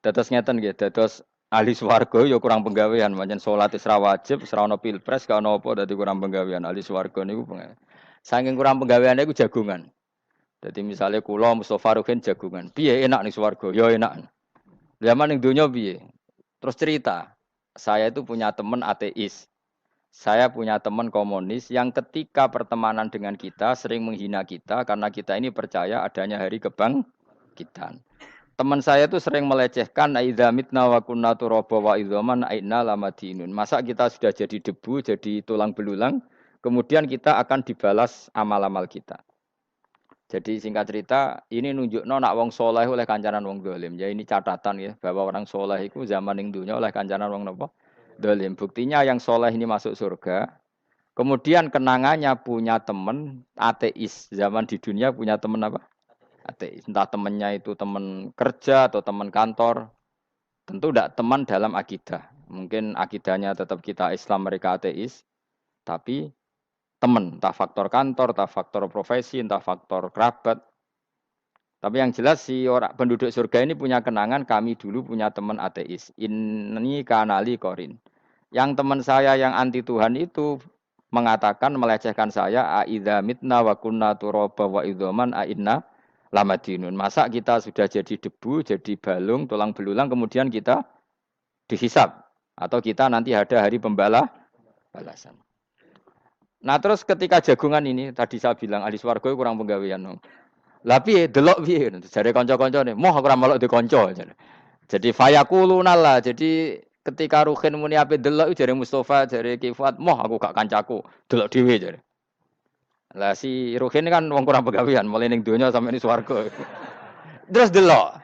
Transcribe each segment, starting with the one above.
Dados ngeten nggih, dados ahli swarga ya kurang penggawean, pancen salat wis ra wajib, wis ra ono pilpres, gak ono apa dadi kurang penggawean. Ahli swarga niku saking kurang penggaweane iku jagungan. Jadi misalnya kula Mustofa Rukin jagungan, piye enak nih swarga? Ya enak. Zaman ning donya piye? Terus cerita, saya itu punya teman ateis. Saya punya teman komunis yang ketika pertemanan dengan kita sering menghina kita karena kita ini percaya adanya hari kebangkitan. Teman saya itu sering melecehkan aidza mitna wa kunna turaba wa idzaman aina lamadinun. Masa kita sudah jadi debu, jadi tulang belulang, kemudian kita akan dibalas amal-amal kita. Jadi singkat cerita, ini nunjukno nak wong soleh oleh kancanan wong dolim. Ya ini catatan ya, bahwa orang soleh itu zaman yang dunia oleh kancanan wong nopo dolim. Buktinya yang soleh ini masuk surga, kemudian kenangannya punya teman ateis. Zaman di dunia punya teman apa? Ateis. Entah temannya itu teman kerja atau teman kantor. Tentu tidak teman dalam akidah. Mungkin akidahnya tetap kita Islam, mereka ateis. Tapi teman, entah faktor kantor, entah faktor profesi, entah faktor kerabat. Tapi yang jelas si orang penduduk surga ini punya kenangan kami dulu punya teman ateis. Ini kanali korin. Yang teman saya yang anti Tuhan itu mengatakan melecehkan saya aidza mitna wa kunna turaba wa idzaman ainna lamadinun. Masa kita sudah jadi debu, jadi balung, tulang belulang kemudian kita dihisap atau kita nanti ada hari balasan. Nah, terus ketika jagungan ini tadi saya bilang ahli swarga kurang penggawean. Lah piye delok piye jare kanca-kancane, "Moh aku ora melok di kanca." Jadi fayakuluna lah. Jadi ketika Ruhin muni ape delok jare Mustofa, jare Kifat, "Moh aku gak kancaku, delok dhewe." Jare. Lah si Ruhin kan wong kurang pegawean, mulai ning donya sampe ning swarga. Terus delok.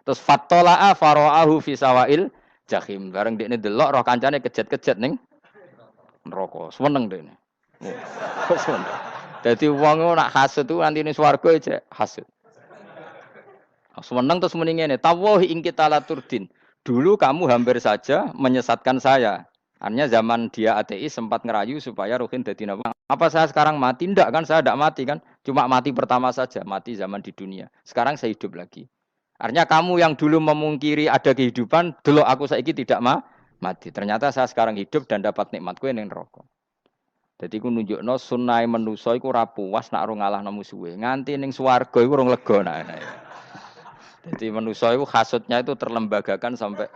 Terus fattola'a fara'ahu fi sawail jahim. Bareng dekne delok roh kancane kejet-kejet ning neraka. Seneng dekne. Oh, seneng. Dadi wong nak hasud tuh nanti ning swarga aja hasud. Seneng terus muni ngene, "Tawahi ing kita laturdin." Dulu kamu hampir saja menyesatkan saya. Artinya zaman dia ateis sempat ngerayu supaya Ruhin dadi nabi. Apa saya sekarang mati? Tidak kan, saya tidak mati kan. Cuma mati pertama saja, mati zaman di dunia. Sekarang saya hidup lagi. Artinya kamu yang dulu memungkiri ada kehidupan, dulu aku saiki tidak mati. Ternyata saya sekarang hidup dan dapat nikmatku yang rokok. Jadi ku nunjukno sunai manusa iku ora puas nak ora ngalahno musuhe. Nganti ning swarga iku urung lega nah. Jadi manusia itu hasutnya itu terlembagakan sampai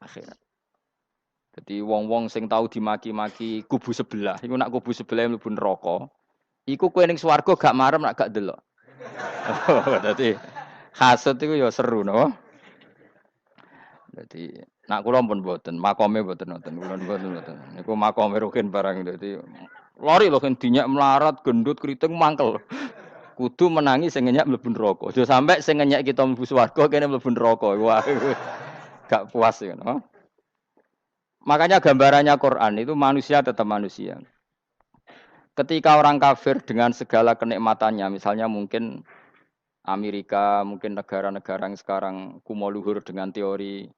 akhirat. Jadi wong-wong sing tahu dimaki-maki kubu sebelah, iku nak kubu sebelah mlebu neraka, iku kowe ning swarga gak marem nak gak delok. Dadi hasut iku ya seru no. Dadi nak kula pun mboten, makome mboten wonten, kula mboten. Niku makome rukin barang dadi lori lho kan dinyak melarat, gendut, kriting mangkel. Kudu menangi sing ngenyak mlebu neraka. Aja sampe sing ngenyak kita mlebu swarga kene mlebu neraka. Wah, gak puas ya, no? Makanya gambarannya Quran itu manusia tetap manusia. Ketika orang kafir dengan segala kenikmatannya, misalnya mungkin Amerika, mungkin negara-negara yang sekarang kumo luhur dengan teori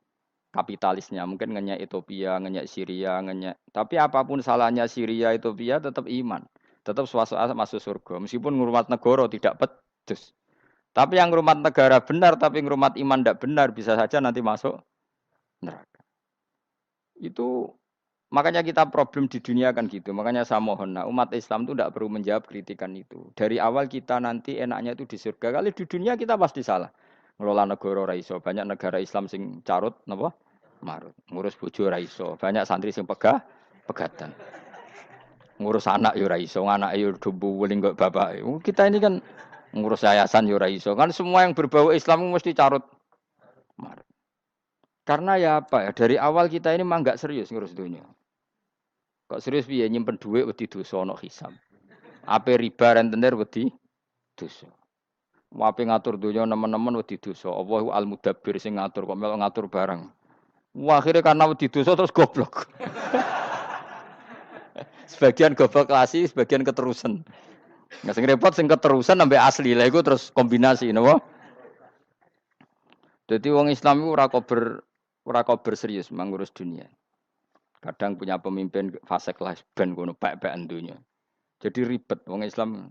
kapitalisnya, mungkin ngenyak Ethiopia, ngenyak Syria, ngenyak. Tapi apapun salahnya Syria, Ethiopia tetap iman, tetap suatu saat masuk surga. Meskipun ngurmat negara tidak pedes. Tapi yang ngurmat negara benar, tapi ngurmat iman tidak benar, bisa saja nanti masuk neraka. Itu makanya kita problem di dunia kan gitu. Makanya saya mohon, nah, umat Islam itu tidak perlu menjawab kritikan itu. Dari awal kita nanti enaknya itu di surga. Kali di dunia kita pasti salah. Ngelola negara raiso. Banyak negara Islam sing carut, napa? Marut. Ngurus bojo raiso. Banyak santri sing pegatan. Ngurus anak yo raiso, anak yo dumbu weling kok bapak. Kita ini kan ngurus yayasan yo raiso. Kan semua yang berbau Islam mesti carut marut. Karena ya apa ya, dari awal kita ini mah nggak serius ngurus dunia. Kok serius piye nyimpen dhuwit wedi dosa ana hisab. Ape riba rentenir wedi dosa. Wape ngatur donya nemen-nemen wedi dosa. Allahu al-mudabbir sing ngatur kok melok ngatur barang. Wah, akhirnya karena wedi dosa terus goblok. Sebagian goblok klasi, sebagian keterusan. Nggak sing repot sing keterusan sampai asli lah iku terus kombinasi napa? Jadi wong Islam iku ora kober serius mengurus dunia. Kadang punya pemimpin fasik lah ben ngono pek-pekan dunia. Jadi ribet wong Islam.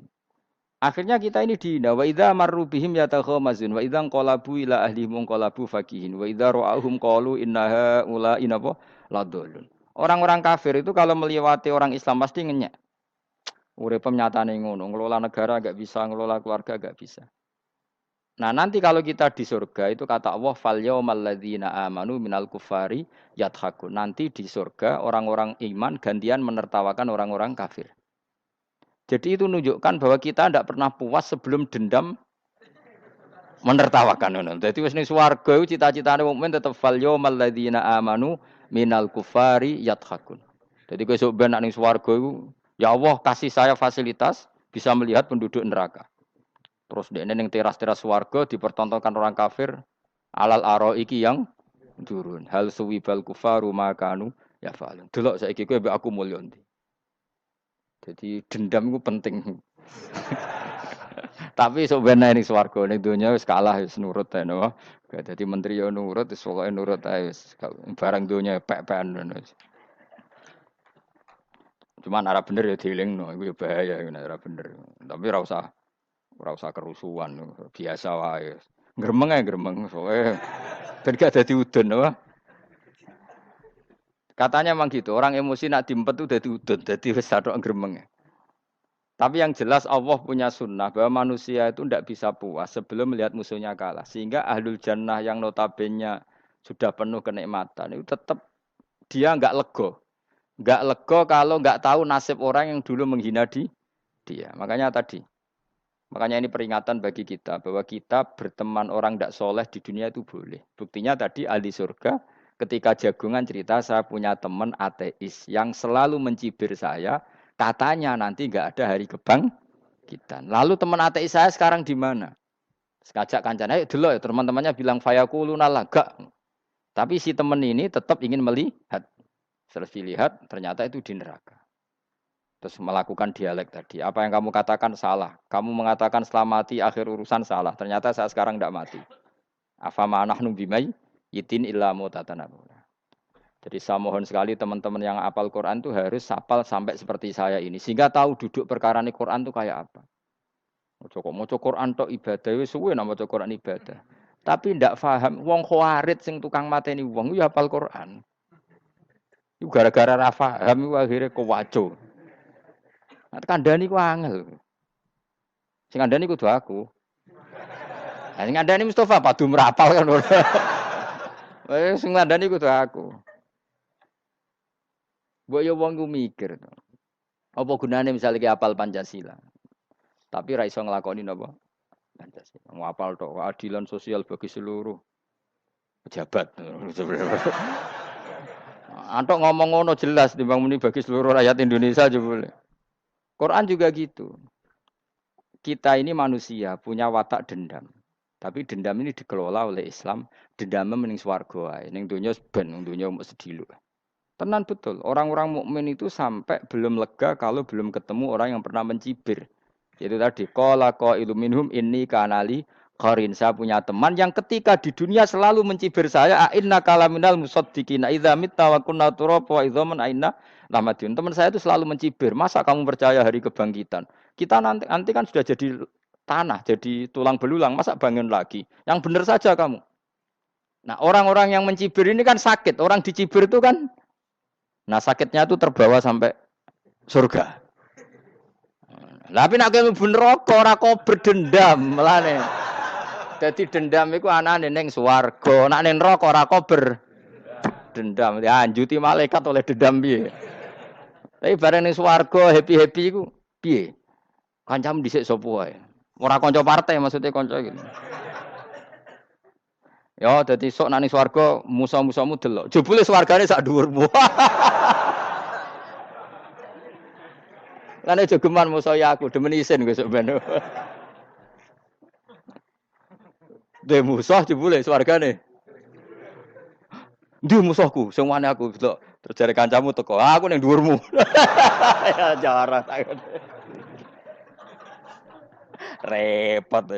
Akhirnya kita ini dihina. Wa idza marru bihim yatakhamazun wa idza qalabu ila ahlihim qalabu fakihin wa idza ra'ahum qalu innaha ula inapa ladallun. Orang-orang kafir itu kalau melewati orang Islam pasti ngenyek. Urip nyatane ngono, ngelola negara enggak bisa, ngelola keluarga enggak bisa. Nah, nanti kalau kita di surga itu kata Allah fal yaumal ladzina amanu minal kufari yadhakun. Nanti di surga orang-orang iman gantian menertawakan orang-orang kafir. Jadi itu menunjukkan bahwa kita tidak pernah puas sebelum dendam menertawakan. Jadi wis ning swarga iku cita-citane mukmin tetep fal yaumal ladzina amanu minal kufari yadhakun. Jadi kowe sok ben ning swarga iku ya Allah kasih saya fasilitas bisa melihat penduduk neraka. Terus dekne ning teras-teras swarga dipertontonkan orang kafir alal araiki yang turun. Hal suwibal kufaru makanu ya fa'alun. Delok saiki kowe mbek aku mulya ndi. Jadi dendam itu penting. Tapi sok ben ning swarga ning donya wis kalah wis nurut ae no. Dadi menteri yo nurut wis pokoke nurut ae wis barang donya pek-pekan ngono. Cuman arah bener ya dielingno iku ya bahaya nek ora bener. Tapi ora usah kerusuhan, biasa wae. Gremeng ae gremeng, soalnya ben gak dadi udun apa. Katanya memang gitu, orang emosi nak diempet itu dadi udun, dadi wis satok gremeng. Tapi yang jelas Allah punya sunnah bahwa manusia itu tidak bisa puas sebelum melihat musuhnya kalah. Sehingga ahlul jannah yang notabene sudah penuh kenikmatan itu tetap dia enggak lego. Enggak lego kalau enggak tahu nasib orang yang dulu menghina dia. Makanya ini peringatan bagi kita bahwa kita berteman orang tidak soleh di dunia itu boleh. Buktinya tadi ahli surga ketika jagungan cerita saya punya teman ateis yang selalu mencibir saya. Katanya nanti nggak ada hari kebangkitan. Lalu teman ateis saya sekarang di mana? Sekajak kancana, ayo dulu ya teman-temannya bilang fayakuluna laga. Tapi si teman ini tetap ingin melihat. Setelah dilihat ternyata itu di neraka. Terus melakukan dialek tadi. Apa yang kamu katakan salah. Kamu mengatakan setelah mati akhir urusan salah. Ternyata saya sekarang tidak mati. Afama nahnu bimai yitin illa mutatanabuna. Jadi saya mohon sekali teman-teman yang hafal Quran itu harus hafal sampai seperti saya ini. Sehingga tahu duduk perkara ini Quran itu kayak apa. Mau Quran tok ibadah. Wis suwe nama Quran ibadah. Tapi ndak paham. Wong khawarit sing tukang mateni wong ya hafal Quran. Itu gara-gara ra paham akhirnya kewaco. Kandhani ku angel. Sing kandhani kudu aku. Lah sing kandhani Mustofa padu merapal kan. Sing kandhani kudu aku. Mbok yo wong ku mikir to. Apa gunane misalnya ki hafal Pancasila. Tapi ra iso nglakoni napa? Pancasila. Ngapal tok keadilan sosial bagi seluruh pejabat. Antok ngomong ngono jelas timbang muni bagi seluruh rakyat Indonesia aja boleh. Quran juga gitu. Kita ini manusia punya watak dendam. Tapi dendam ini dikelola oleh Islam. Dendamnya mending swarga ae. Ning donya ben, ning donya mung sedhilu. Tenan betul. Orang-orang mukmin itu sampai belum lega kalau belum ketemu orang yang pernah mencibir. Itu tadi qala qailu minhum inni kanali qarin. Saya punya teman yang ketika di dunia selalu mencibir saya, inna kalaminal musaddiqina idza mitta wa kunna turaba wa idzaman aina Lamadun. Teman saya itu selalu mencibir. Masa kamu percaya hari kebangkitan? Kita nanti kan sudah jadi tanah, jadi tulang belulang. Masa bangun lagi? Yang benar saja kamu. Nah, orang-orang yang mencibir ini kan sakit. Orang dicibir itu kan, nah sakitnya itu terbawa sampai surga. Tapi nak kamu bener kok ora kok berdendam melane. Jadi dendam itu anane ning swarga, nak ning neraka ora kok berdendam. Dianjuti malaikat oleh dendam piye? Tapi bareng ning swarga happy-happy iku piye? Kancamu dhisik sapa wae. Ora kanca partai maksudnya kanca gitu. Ya dadi sok nang ning swarga musa-musamu delok. Jebule swargane sak dhuwurmu. Lan aja geman musa ya aku demen isin besok ben. De musuh jebule swargane. Ndi musuhku sing wane aku delok. Terus jare kancamu teko, aku ning dhuwurmu. Ya jarah. Repot.